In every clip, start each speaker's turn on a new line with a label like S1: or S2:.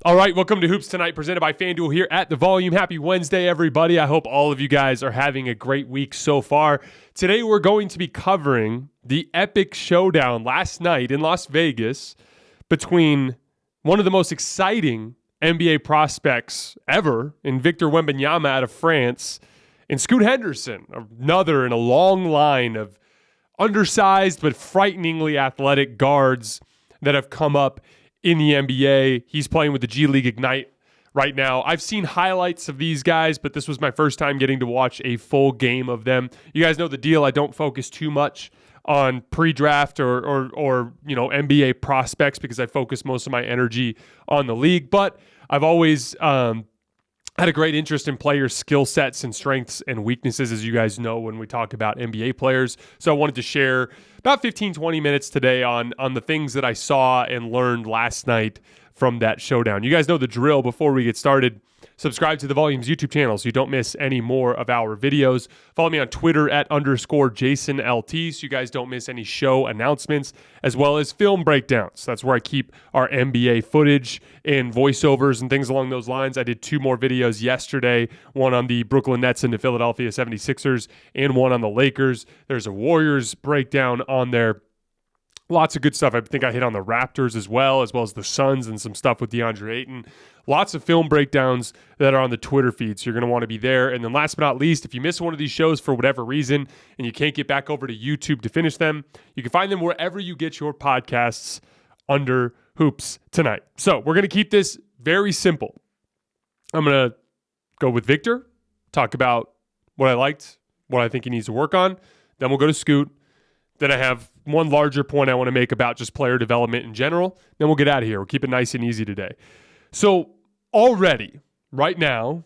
S1: All right, welcome to Hoops Tonight, presented by FanDuel here at The Volume. Happy Wednesday, everybody. I hope all of you guys are having a great week so far. Today, we're going to be covering the epic showdown last night in Las Vegas between one of the most exciting NBA prospects ever in Victor Wembanyama out of France and Scoot Henderson, another in a long line of undersized but frighteningly athletic guards that have come up in the NBA. He's playing with the G League Ignite right now. I've seen highlights of these guys, but this was my first time getting to watch a full game of them. You guys know the deal. I don't focus too much on pre-draft or NBA prospects because I focus most of my energy on the league. But I've always had a great interest in players' skill sets and strengths and weaknesses, as you guys know, when we talk about NBA players. So I wanted to share about 15, 20 minutes today on the things that I saw and learned last night from that showdown. You guys know the drill. Before we get started, subscribe to the Volume's YouTube channel so you don't miss any more of our videos. Follow me on Twitter at _JasonLT so you guys don't miss any show announcements, as well as film breakdowns. That's where I keep our NBA footage and voiceovers and things along those lines. I did 2 more videos yesterday, one on the Brooklyn Nets and the Philadelphia 76ers and one on the Lakers. There's a Warriors breakdown on there. Lots of good stuff. I think I hit on the Raptors as well as the Suns and some stuff with DeAndre Ayton. Lots of film breakdowns that are on the Twitter feed, so you're going to want to be there. And then last but not least, if you miss one of these shows for whatever reason and you can't get back over to YouTube to finish them, you can find them wherever you get your podcasts under Hoops Tonight. So we're going to keep this very simple. I'm going to go with Victor, talk about what I liked, what I think he needs to work on. Then we'll go to Scoot. Then I have one larger point I want to make about just player development in general. Then we'll get out of here. We'll keep it nice and easy today. So already, right now,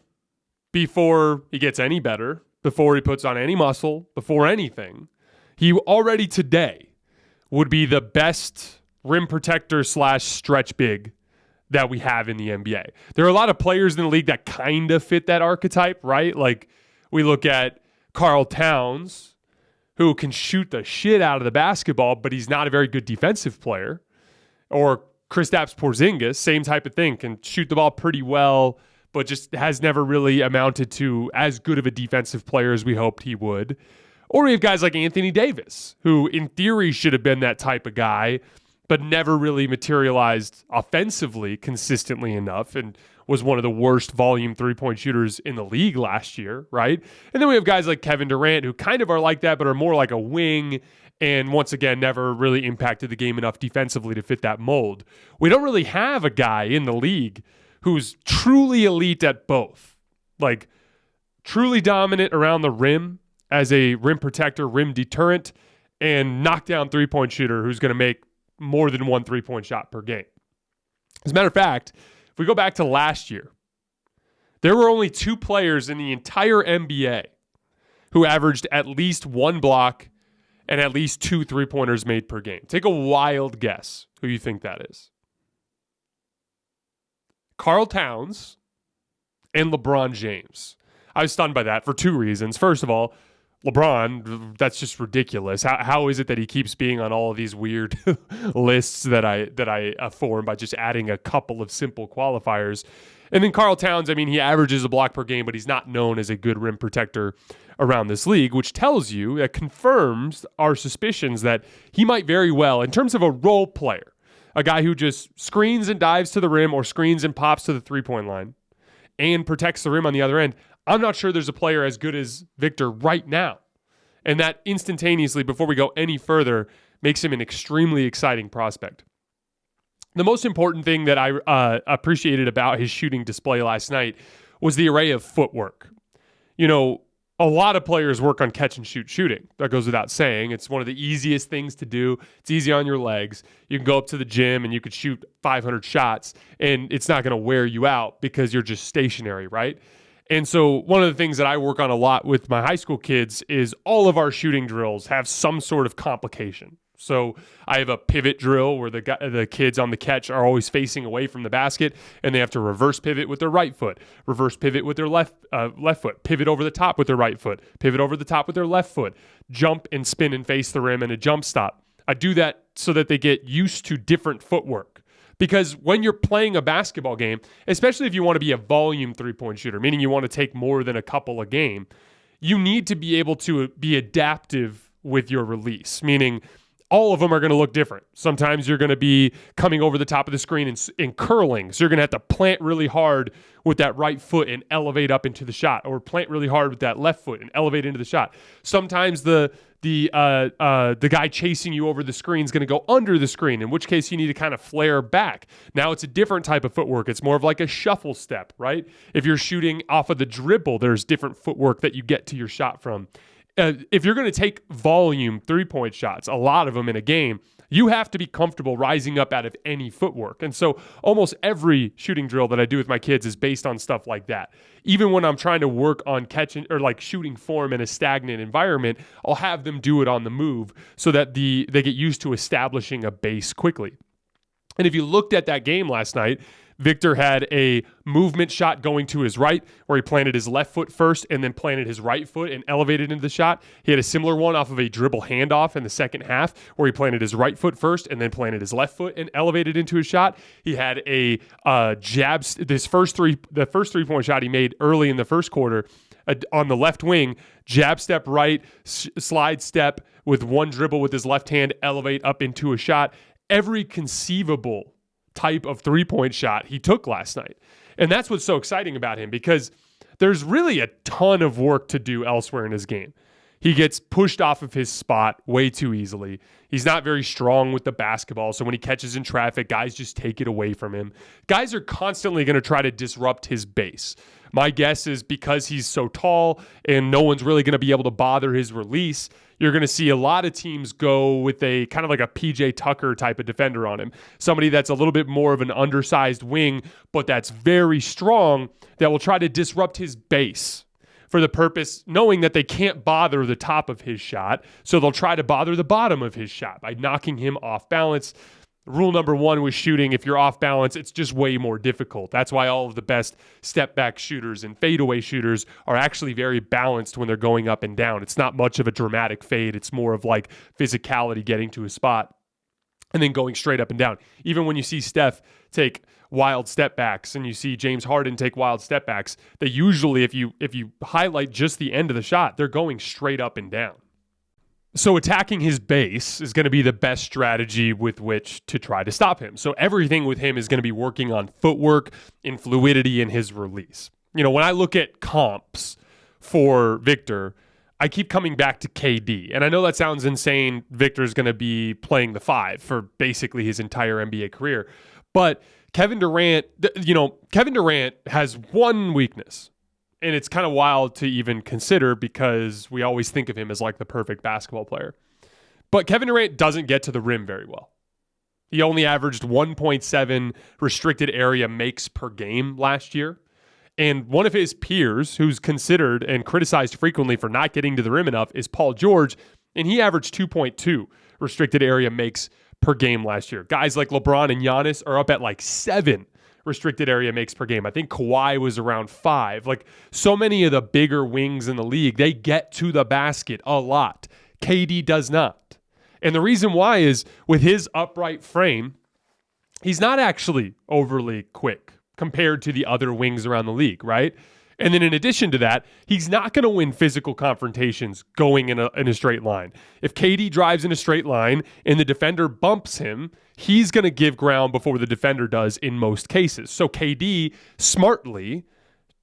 S1: before he gets any better, before he puts on any muscle, before anything, he already today would be the best rim protector / stretch big that we have in the NBA. There are a lot of players in the league that kind of fit that archetype, right? Like we look at Karl Towns, who can shoot the shit out of the basketball, but he's not a very good defensive player. Or Kristaps Porzingis, same type of thing, can shoot the ball pretty well, but just has never really amounted to as good of a defensive player as we hoped he would. Or we have guys like Anthony Davis, who in theory should have been that type of guy, but never really materialized offensively consistently enough and was one of the worst volume three-point shooters in the league last year, right? And then we have guys like Kevin Durant who kind of are like that, but are more like a wing and once again never really impacted the game enough defensively to fit that mold. We don't really have a guy in the league who's truly elite at both. Like truly dominant around the rim as a rim protector, rim deterrent, and knockdown three-point shooter who's going to make more than one three-point shot per game. As a matter of fact, if we go back to last year, there were only 2 players in the entire NBA who averaged at least 1 block and at least 2 three-pointers made per game. Take a wild guess who you think that is. Karl Towns and LeBron James. I was stunned by that for 2 reasons. First of all, LeBron, that's just ridiculous. How is it that he keeps being on all of these weird lists that I form by just adding a couple of simple qualifiers? And then Karl Towns, I mean, he averages a block per game, but he's not known as a good rim protector around this league, which tells you, that confirms our suspicions that he might very well, in terms of a role player, a guy who just screens and dives to the rim or screens and pops to the three-point line and protects the rim on the other end. I'm not sure there's a player as good as Victor right now. And that instantaneously, before we go any further, makes him an extremely exciting prospect. The most important thing that I appreciated about his shooting display last night was the array of footwork. You know, a lot of players work on catch and shoot shooting. That goes without saying. It's one of the easiest things to do. It's easy on your legs. You can go up to the gym and you could shoot 500 shots and it's not going to wear you out because you're just stationary, right? And so one of the things that I work on a lot with my high school kids is all of our shooting drills have some sort of complication. So I have a pivot drill where the kids on the catch are always facing away from the basket, and they have to reverse pivot with their right foot, reverse pivot with their left foot, pivot over the top with their right foot, pivot over the top with their left foot, jump and spin and face the rim and a jump stop. I do that so that they get used to different footwork. Because when you're playing a basketball game, especially if you want to be a volume three-point shooter, meaning you want to take more than a couple a game, you need to be able to be adaptive with your release, meaning all of them are going to look different. Sometimes you're going to be coming over the top of the screen and curling. So you're going to have to plant really hard with that right foot and elevate up into the shot, or plant really hard with that left foot and elevate into the shot. Sometimes the guy chasing you over the screen is going to go under the screen, in which case you need to kind of flare back. Now it's a different type of footwork. It's more of like a shuffle step, right? If you're shooting off of the dribble, there's different footwork that you get to your shot from. If you're going to take volume three-point shots, a lot of them in a game, you have to be comfortable rising up out of any footwork. And so almost every shooting drill that I do with my kids is based on stuff like that. Even when I'm trying to work on catching or like shooting form in a stagnant environment, I'll have them do it on the move so that they get used to establishing a base quickly. And if you looked at that game last night, Victor had a movement shot going to his right where he planted his left foot first and then planted his right foot and elevated into the shot. He had a similar one off of a dribble handoff in the second half where he planted his right foot first and then planted his left foot and elevated into his shot. He had a jab. The first three-point shot he made early in the first quarter on the left wing, jab step right, slide step with one dribble with his left hand, elevate up into a shot. Every conceivable type of three-point shot he took last night. And that's what's so exciting about him, because there's really a ton of work to do elsewhere in his game. He gets pushed off of his spot way too easily. He's not very strong with the basketball, so when he catches in traffic, guys just take it away from him. Guys are constantly going to try to disrupt his base. My guess is because he's so tall and no one's really going to be able to bother his release, you're going to see a lot of teams go with a kind of like a PJ Tucker type of defender on him. Somebody that's a little bit more of an undersized wing, but that's very strong, that will try to disrupt his base for the purpose, knowing that they can't bother the top of his shot. So they'll try to bother the bottom of his shot by knocking him off balance. Rule number one with shooting, if you're off balance, it's just way more difficult. That's why all of the best step back shooters and fadeaway shooters are actually very balanced when they're going up and down. It's not much of a dramatic fade. It's more of like physicality getting to a spot and then going straight up and down. Even when you see Steph take wild step backs and you see James Harden take wild step backs, they usually, if you highlight just the end of the shot, they're going straight up and down. So attacking his base is going to be the best strategy with which to try to stop him. So everything with him is going to be working on footwork and fluidity in his release. You know, when I look at comps for Victor, I keep coming back to KD. And I know that sounds insane. Victor's going to be playing the 5 for basically his entire NBA career. But Kevin Durant has one weakness. And it's kind of wild to even consider because we always think of him as like the perfect basketball player. But Kevin Durant doesn't get to the rim very well. He only averaged 1.7 restricted area makes per game last year. And one of his peers, who's considered and criticized frequently for not getting to the rim enough, is Paul George. And he averaged 2.2 restricted area makes per game last year. Guys like LeBron and Giannis are up at like 7 restricted area makes per game. I think Kawhi was around 5. Like so many of the bigger wings in the league, they get to the basket a lot. KD does not. And the reason why is with his upright frame, he's not actually overly quick compared to the other wings around the league, right? And then in addition to that, he's not going to win physical confrontations going in a straight line. If KD drives in a straight line and the defender bumps him, he's going to give ground before the defender does in most cases. So KD smartly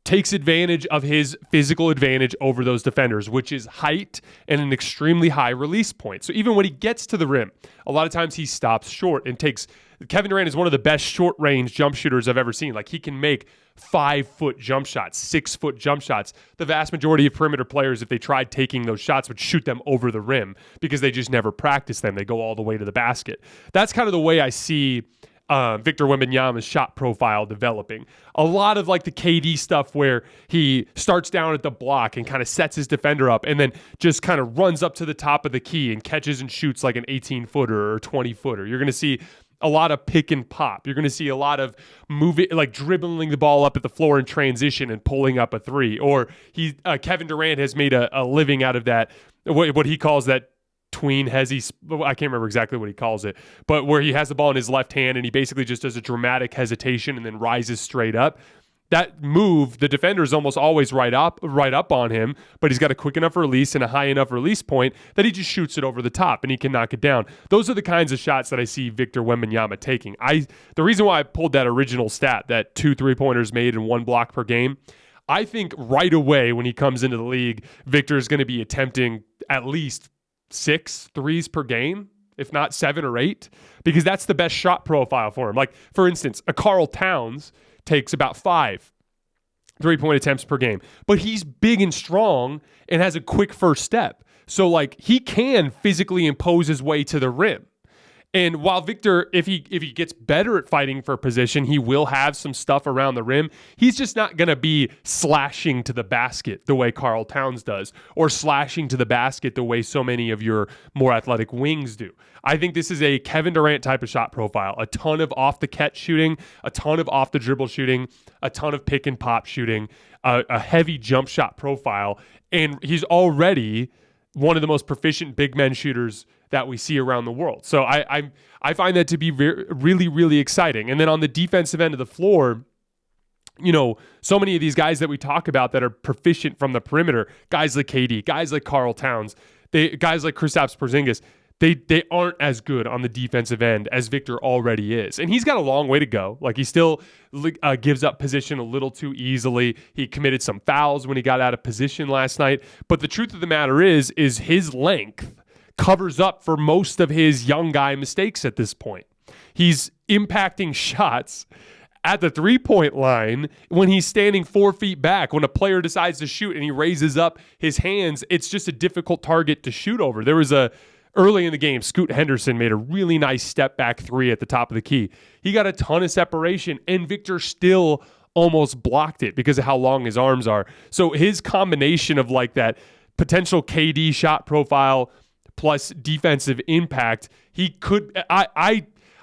S1: takes advantage of his physical advantage over those defenders, which is height and an extremely high release point. So even when he gets to the rim, a lot of times he stops short and takes... Kevin Durant is one of the best short-range jump shooters I've ever seen. Like, he can make 5-foot jump shots, 6-foot jump shots. The vast majority of perimeter players, if they tried taking those shots, would shoot them over the rim because they just never practice them. They go all the way to the basket. That's kind of the way I see Victor Wembanyama's shot profile developing. A lot of like the KD stuff where he starts down at the block and kind of sets his defender up and then just kind of runs up to the top of the key and catches and shoots like an 18-footer or 20-footer. You're going to see a lot of pick and pop. You're going to see a lot of moving, like dribbling the ball up at the floor in transition and pulling up a 3. Or Kevin Durant has made a living out of that, what he calls that tween hezzy, I can't remember exactly what he calls it, but where he has the ball in his left hand and he basically just does a dramatic hesitation and then rises straight up. That move, the defender is almost always right up on him, but he's got a quick enough release and a high enough release point that he just shoots it over the top and he can knock it down. Those are the kinds of shots that I see Victor Wembanyama taking. The reason why I pulled that original stat, that 2 3-pointers made and 1 block per game, I think right away when he comes into the league, Victor is going to be attempting at least 6 threes per game, if not 7 or 8, because that's the best shot profile for him. Like, for instance, a Karl Towns takes about 5 3-point attempts per game, but he's big and strong and has a quick first step. So like he can physically impose his way to the rim. And while Victor, if he gets better at fighting for position, he will have some stuff around the rim. He's just not going to be slashing to the basket the way Karl Towns does, or slashing to the basket the way so many of your more athletic wings do. I think this is a Kevin Durant type of shot profile. A ton of off the catch shooting, a ton of off the dribble shooting, a ton of pick and pop shooting, a heavy jump shot profile. And he's already one of the most proficient big men shooters that we see around the world. So I find that to be really, really exciting. And then on the defensive end of the floor, you know, so many of these guys that we talk about that are proficient from the perimeter, guys like KD, guys like Karl Towns, guys like Kristaps Porzingis, they aren't as good on the defensive end as Victor already is. And he's got a long way to go. Like, he still gives up position a little too easily. He committed some fouls when he got out of position last night. But the truth of the matter is his length covers up for most of his young guy mistakes at this point. He's impacting shots at the 3-point line when he's standing 4 feet back. When a player decides to shoot and he raises up his hands, it's just a difficult target to shoot over. There was early in the game, Scoot Henderson made a really nice step back 3 at the top of the key. He got a ton of separation, and Victor still almost blocked it because of how long his arms are. So his combination of like that potential KD shot profile plus defensive impact, he could. I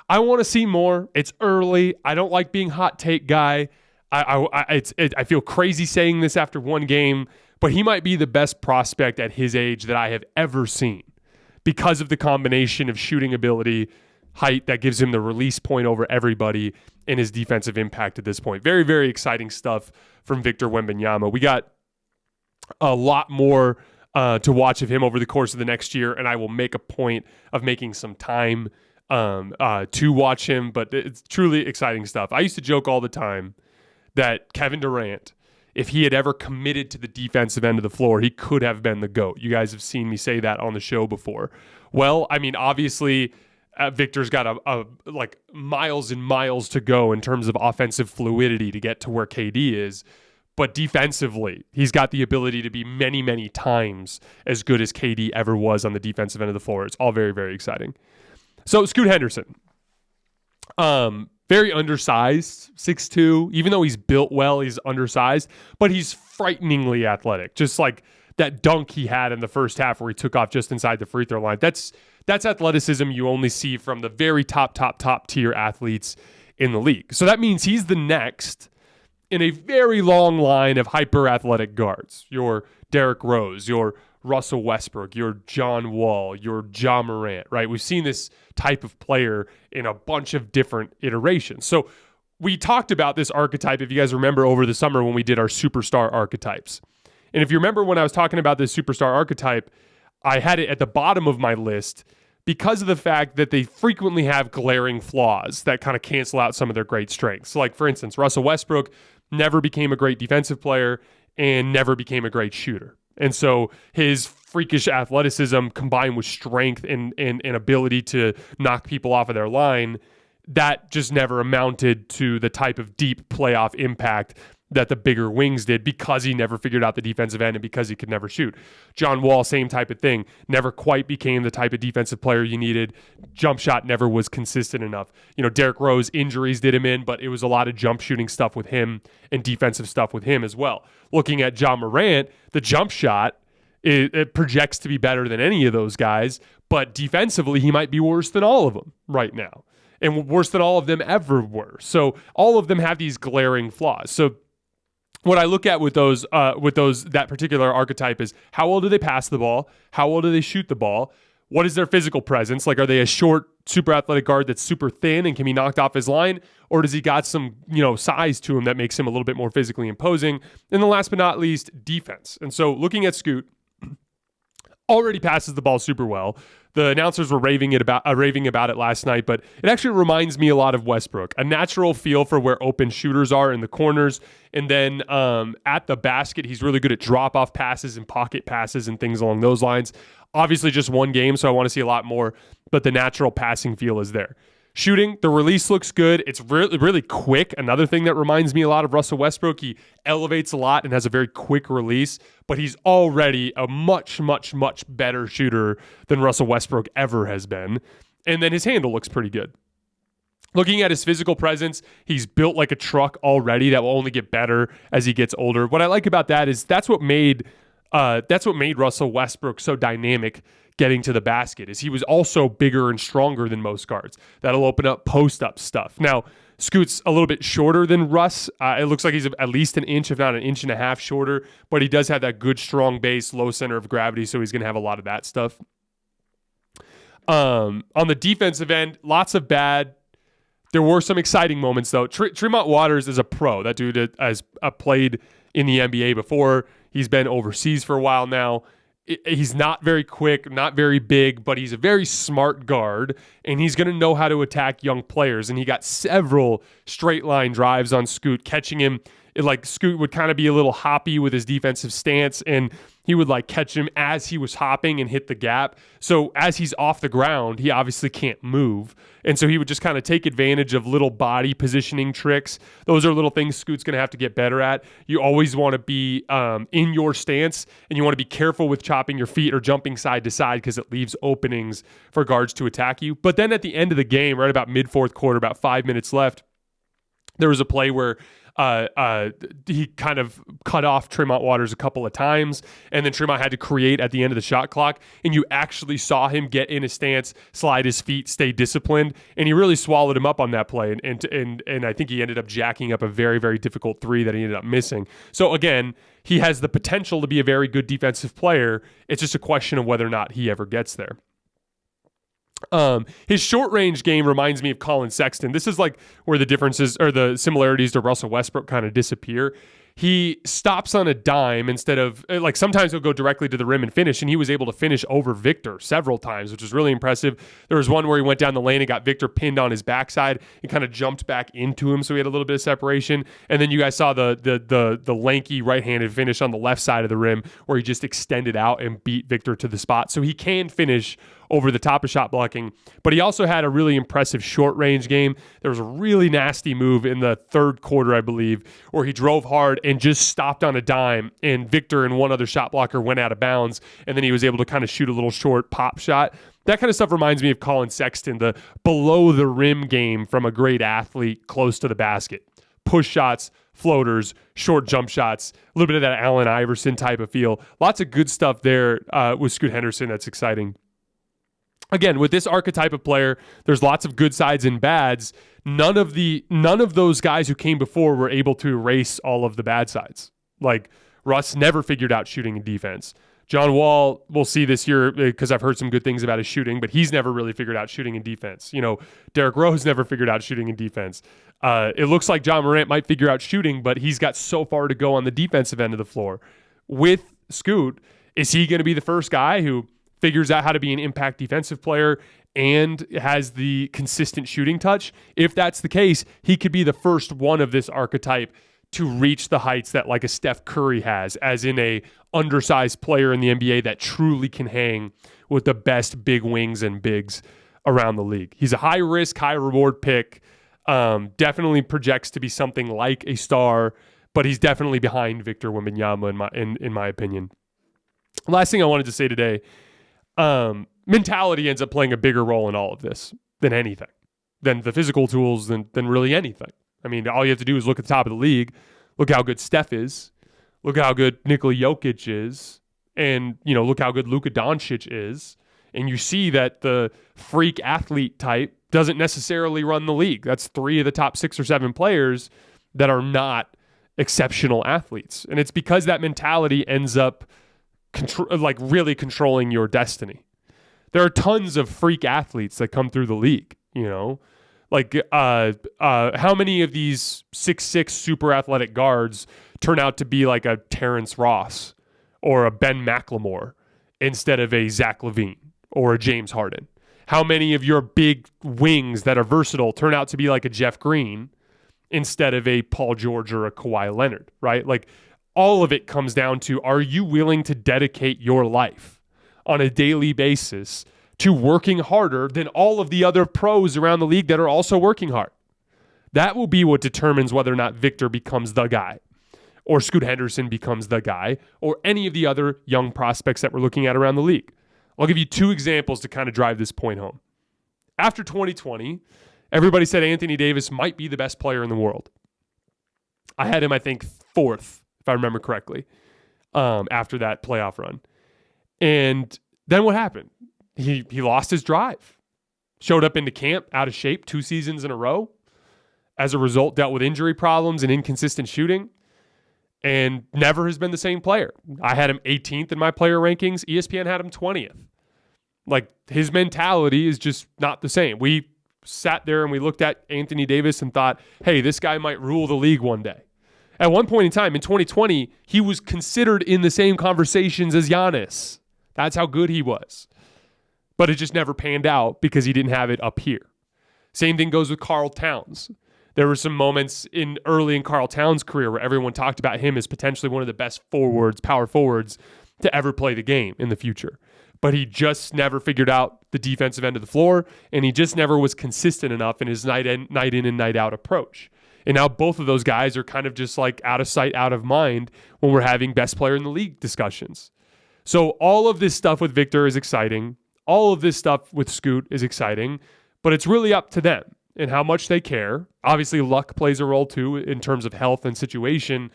S1: want to see more. It's early. I don't like being hot take guy. I feel crazy saying this after one game, but he might be the best prospect at his age that I have ever seen, because of the combination of shooting ability, height that gives him the release point over everybody, and his defensive impact at this point. Very, very exciting stuff from Victor Wembanyama. We got a lot more to watch of him over the course of the next year, and I will make a point of making some time to watch him, but it's truly exciting stuff. I used to joke all the time that Kevin Durant, if he had ever committed to the defensive end of the floor, he could have been the GOAT. You guys have seen me say that on the show before. Well, I mean, obviously, Victor's got a like miles and miles to go in terms of offensive fluidity to get to where KD is. But defensively, he's got the ability to be many, many times as good as KD ever was on the defensive end of the floor. It's all very, very exciting. So, Scoot Henderson. Very undersized, 6'2". Even though he's built well, he's undersized, but he's frighteningly athletic. Just like that dunk he had in the first half where he took off just inside the free throw line. That's athleticism you only see from the very top tier athletes in the league. So that means he's the next in a very long line of hyper athletic guards. Your Derrick Rose, your Russell Westbrook, your John Wall, your Ja Morant, right? We've seen this type of player in a bunch of different iterations. So we talked about this archetype, if you guys remember, over the summer when we did our superstar archetypes. And if you remember when I was talking about this superstar archetype, I had it at the bottom of my list because of the fact that they frequently have glaring flaws that kind of cancel out some of their great strengths. So like, for instance, Russell Westbrook never became a great defensive player and never became a great shooter. And so his freakish athleticism combined with strength and ability to knock people off of their line, that just never amounted to the type of deep playoff impact that the bigger wings did, because he never figured out the defensive end and because he could never shoot. John Wall, same type of thing. Never quite became the type of defensive player you needed. Jump shot never was consistent enough. You know, Derrick Rose, injuries did him in, but it was a lot of jump shooting stuff with him and defensive stuff with him as well. Looking at Ja Morant, the jump shot, it projects to be better than any of those guys, but defensively, he might be worse than all of them right now, and worse than all of them ever were. So all of them have these glaring flaws. So what I look at with that particular archetype is, how well do they pass the ball? How well do they shoot the ball? what is their physical presence? Like, are they a short, super athletic guard that's super thin and can be knocked off his line? Or does he got some, size to him that makes him a little bit more physically imposing? And then last but not least, defense. And so looking at Scoot, already passes the ball super well. The announcers were raving about it last night, but it actually reminds me a lot of Westbrook. A natural feel for where open shooters are in the corners. And then at the basket, he's really good at drop-off passes and pocket passes and things along those lines. Obviously just one game, so I want to see a lot more, but the natural passing feel is there. Shooting, the release looks good. It's really, really quick. Another thing that reminds me a lot of Russell Westbrook. He elevates a lot and has a very quick release, but he's already a much, much, much better shooter than Russell Westbrook ever has been. And then his handle looks pretty good. Looking at his physical presence, he's built like a truck already that will only get better as he gets older. What I like about that is that's what made Russell Westbrook so dynamic getting to the basket, is he was also bigger and stronger than most guards. That'll open up post-up stuff. Now, Scoot's a little bit shorter than Russ. It looks like he's at least an inch, if not an inch and a half shorter, but he does have that good, strong base, low center of gravity, so he's going to have a lot of that stuff. On the defensive end, lots of bad. There were some exciting moments, though. Tremont Waters is a pro. That dude has played in the NBA before. He's been overseas for a while now. He's not very quick, not very big, but he's a very smart guard, and he's going to know how to attack young players. And he got several straight line drives on Scoot, catching him. Scoot would kind of be a little hoppy with his defensive stance, and he would catch him as he was hopping and hit the gap. So as he's off the ground, he obviously can't move. And so he would just kind of take advantage of little body positioning tricks. Those are little things Scoot's going to have to get better at. You always want to be in your stance, and you want to be careful with chopping your feet or jumping side to side because it leaves openings for guards to attack you. But then at the end of the game, right about mid-fourth quarter, about 5 minutes left, there was a play where he kind of cut off Tremont Waters a couple of times, and then Tremont had to create at the end of the shot clock, and you actually saw him get in a stance, slide his feet, stay disciplined, and he really swallowed him up on that play, and I think he ended up jacking up a very, very difficult three that he ended up missing. So again, he has the potential to be a very good defensive player. It's just a question of whether or not he ever gets there. His short range game reminds me of Colin Sexton. This is where the differences or the similarities to Russell Westbrook kind of disappear. He stops on a dime instead of sometimes he'll go directly to the rim and finish, and he was able to finish over Victor several times, which was really impressive. There was one where he went down the lane and got Victor pinned on his backside and kind of jumped back into him, so he had a little bit of separation. And then you guys saw the lanky right-handed finish on the left side of the rim where he just extended out and beat Victor to the spot. So he can finish over the top of shot blocking, but he also had a really impressive short range game. There was a really nasty move in the third quarter, I believe, where he drove hard and just stopped on a dime, and Victor and one other shot blocker went out of bounds, and then he was able to kind of shoot a little short pop shot. That kind of stuff reminds me of Colin Sexton, the below the rim game from a great athlete close to the basket. Push shots, floaters, short jump shots, a little bit of that Allen Iverson type of feel. Lots of good stuff there with Scoot Henderson that's exciting. Again, with this archetype of player, there's lots of good sides and bads. None of those guys who came before were able to erase all of the bad sides. Russ never figured out shooting and defense. John Wall, we'll see this year because I've heard some good things about his shooting, but he's never really figured out shooting and defense. Derrick Rose never figured out shooting and defense. It looks like John Morant might figure out shooting, but he's got so far to go on the defensive end of the floor. With Scoot, is he going to be the first guy who figures out how to be an impact defensive player and has the consistent shooting touch? If that's the case, he could be the first one of this archetype to reach the heights that a Steph Curry has, as in a undersized player in the NBA that truly can hang with the best big wings and bigs around the league. He's a high risk, high reward pick. Definitely projects to be something like a star, but he's definitely behind Victor Wembanyama in my opinion. Last thing I wanted to say today, mentality ends up playing a bigger role in all of this than anything, than the physical tools, than really anything. I mean, all you have to do is look at the top of the league, look how good Steph is, look how good Nikola Jokic is, and look how good Luka Doncic is, and you see that the freak athlete type doesn't necessarily run the league. That's 3 of the top 6 or 7 players that are not exceptional athletes, and it's because that mentality ends up really controlling your destiny. There are tons of freak athletes that come through the league, you know? Like, how many of these 6'6" super athletic guards turn out to be like a Terrence Ross or a Ben McLemore instead of a Zach LaVine or a James Harden? How many of your big wings that are versatile turn out to be like a Jeff Green instead of a Paul George or a Kawhi Leonard, right? Like, all of it comes down to, are you willing to dedicate your life on a daily basis to working harder than all of the other pros around the league that are also working hard? That will be what determines whether or not Victor becomes the guy, or Scoot Henderson becomes the guy, or any of the other young prospects that we're looking at around the league. I'll give you two examples to kind of drive this point home. After 2020, everybody said Anthony Davis might be the best player in the world. I had him, I think, fourth, if I remember correctly, after that playoff run. And then what happened? He lost his drive. Showed up into camp out of shape 2 seasons in a row. As a result, dealt with injury problems and inconsistent shooting. And never has been the same player. I had him 18th in my player rankings. ESPN had him 20th. Like, his mentality is just not the same. We sat there and we looked at Anthony Davis and thought, hey, this guy might rule the league one day. At one point in time, in 2020, he was considered in the same conversations as Giannis. That's how good he was. But it just never panned out because he didn't have it up here. Same thing goes with Karl Towns. There were some moments early in Karl Towns' career where everyone talked about him as potentially one of the best power forwards to ever play the game in the future. But he just never figured out the defensive end of the floor, and he just never was consistent enough in his night in and night out approach. And now both of those guys are kind of just like out of sight, out of mind when we're having best player in the league discussions. So all of this stuff with Victor is exciting. All of this stuff with Scoot is exciting, but it's really up to them and how much they care. Obviously, luck plays a role too in terms of health and situation.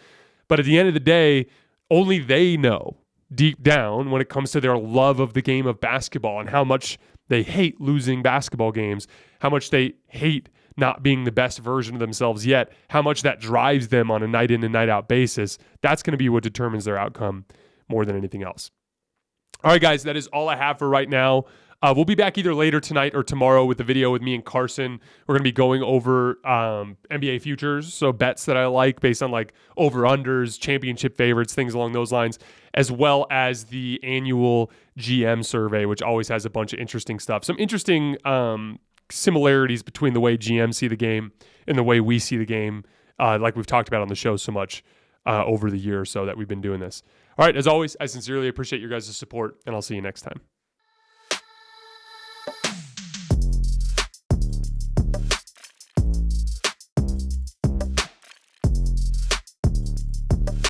S1: But at the end of the day, only they know deep down when it comes to their love of the game of basketball and how much they hate losing basketball games, how much they hate not being the best version of themselves yet, how much that drives them on a night in and night out basis. That's going to be what determines their outcome more than anything else. All right, guys, that is all I have for right now. We'll be back either later tonight or tomorrow with a video with me and Carson. We're going to be going over NBA futures, so bets that I like based on like over-unders, championship favorites, things along those lines, as well as the annual GM survey, which always has a bunch of interesting stuff. Some interesting similarities between the way GMs see the game and the way we see the game, like we've talked about on the show so much over the year or so that we've been doing this. All right, as always, I sincerely appreciate your guys' support, and I'll see you next time.